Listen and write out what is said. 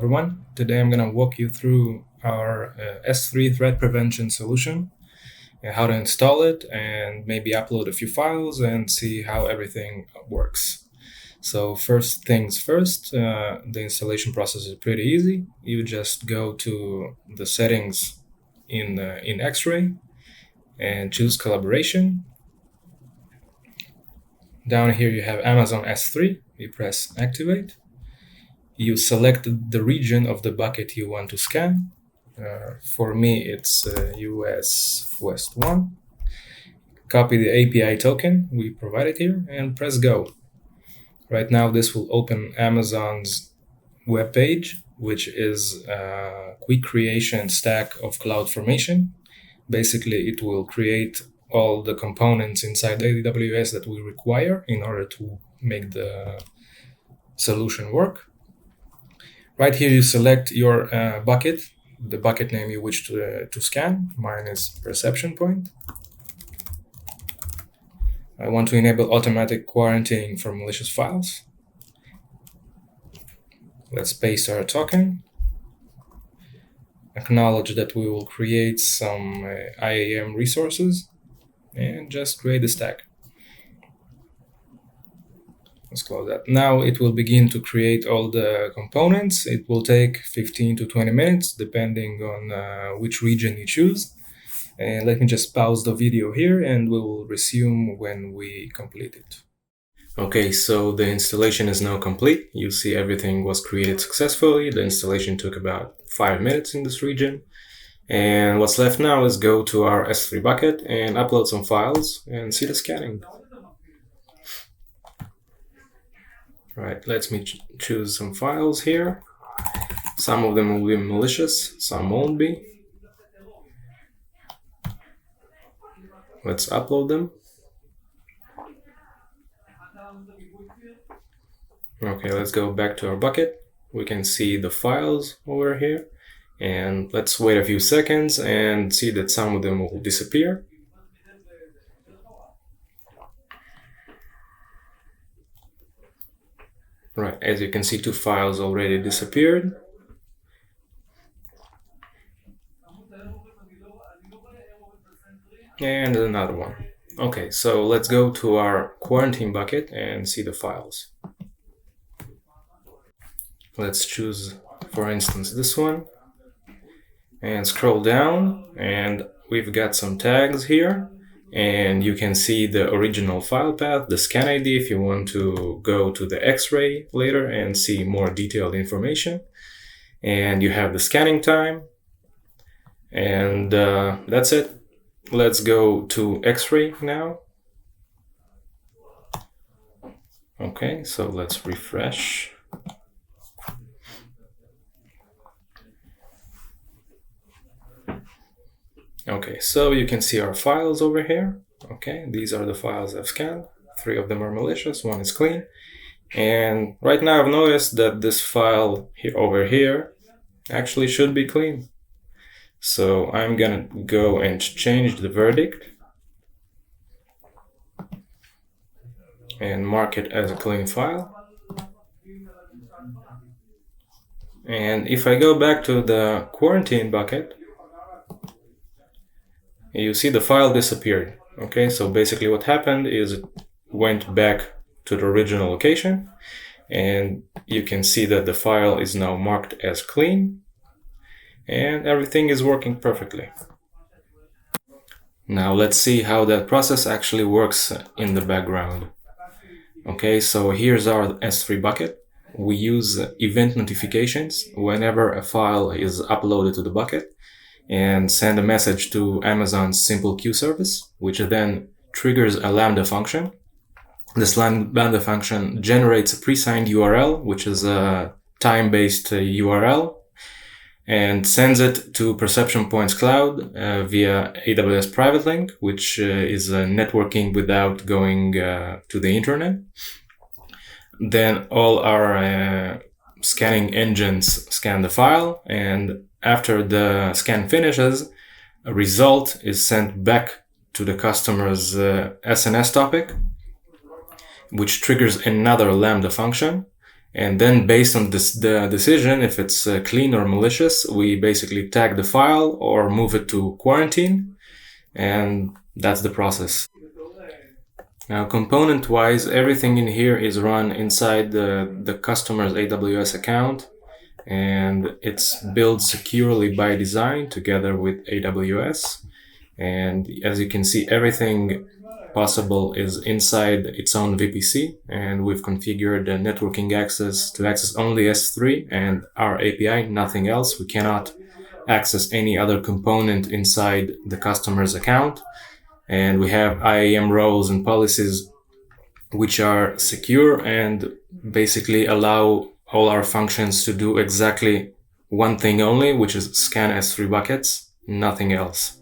everyone. Today I'm going to walk you through our S3 threat prevention solution, and how to install it, and maybe upload a few files and see how everything works. So first things first, the installation process is pretty easy. You just go to the settings in X-Ray and choose collaboration. Down here you have Amazon S3. You press activate. You select the region of the bucket you want to scan. For me, it's US West 1. Copy the API token we provided here and press go. Right now, this will open Amazon's web page, which is a quick creation stack of CloudFormation. Basically, it will create all the components inside AWS that we require in order to make the solution work. Right here, you select your bucket, the bucket name you wish to scan. Mine is perception point. I want to enable automatic quarantining for malicious files. Let's paste our token. Acknowledge that we will create some IAM resources and just create the stack. Let's close that. Now it will begin to create all the components. It will take 15 to 20 minutes, depending on which region you choose. And let me just pause the video here and we will resume when we complete it. Okay, so the installation is now complete. You see everything was created successfully. The installation took about 5 minutes in this region. And what's left now is go to our S3 bucket and upload some files and see the scanning. Right, let me choose some files here. Some of them will be malicious, some won't be. Let's upload them. Okay, let's go back to our bucket. We can see the files over here. And let's wait a few seconds and see that some of them will disappear. Right, as you can see, 2 files already disappeared. And another one. Okay, so let's go to our quarantine bucket and see the files. Let's choose, for instance, this one. And scroll down, and we've got some tags here. And you can see the original file path, the scan ID if you want to go to the X-ray later and see more detailed information. And you have the scanning time. And that's it. Let's go to X-ray now. Okay, so let's refresh. Okay, so you can see our files over here. Okay, these are the files I've scanned. 3 of them are malicious, 1 is clean. And right now I've noticed that this file over here actually should be clean. So I'm gonna go and change the verdict and mark it as a clean file. And if I go back to the quarantine bucket, you see the file disappeared. Okay, so basically what happened is it went back to the original location, and you can see that the file is now marked as clean and everything is working perfectly. Now let's see how that process actually works in the background. Okay, so here's our S3 bucket. We use event notifications whenever a file is uploaded to the bucket, and send a message to Amazon's simple queue service, which then triggers a Lambda function. This Lambda function generates a pre-signed URL, which is a time-based URL, and sends it to Perception Point's cloud via AWS private link, which is networking without going to the internet. Then all our scanning engines scan the file, and after the scan finishes, a result is sent back to the customer's SNS topic, which triggers another Lambda function, And then based on the decision, if it's clean or malicious, we basically tag the file or move it to quarantine. And that's the process. Now, component-wise, everything in here is run inside the customer's AWS account, and it's built securely by design together with AWS. And as you can see, everything possible is inside its own VPC, and we've configured the networking access to access only S3 and our API, nothing else. We cannot access any other component inside the customer's account. And we have IAM roles and policies which are secure and basically allow all our functions to do exactly one thing only, which is scan S3 buckets, nothing else.